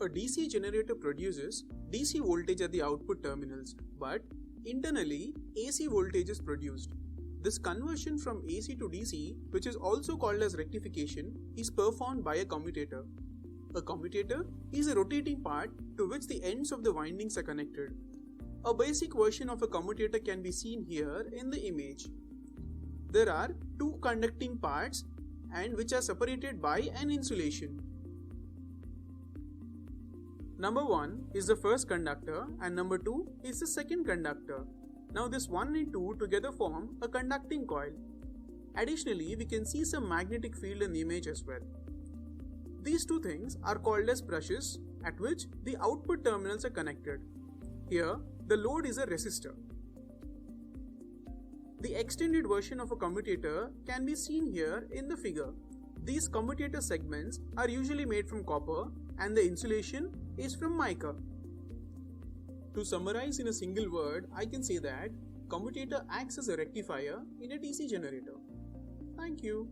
A DC generator produces DC voltage at the output terminals, but internally AC voltage is produced. This conversion from AC to DC, which is also called as rectification, is performed by a commutator. A commutator is a rotating part to which the ends of the windings are connected. A basic version of a commutator can be seen here in the image. There are two conducting parts and which are separated by an insulation. Number 1 is the first conductor and number 2 is the second conductor. Now this 1 and 2 together form a conducting coil. Additionally, we can see some magnetic field in the image as well. These two things are called as brushes at which the output terminals are connected. Here, the load is a resistor. The extended version of a commutator can be seen here in the figure. These commutator segments are usually made from copper and the insulation is from mica. To summarize in a single word, I can say that commutator acts as a rectifier in a DC generator. Thank you.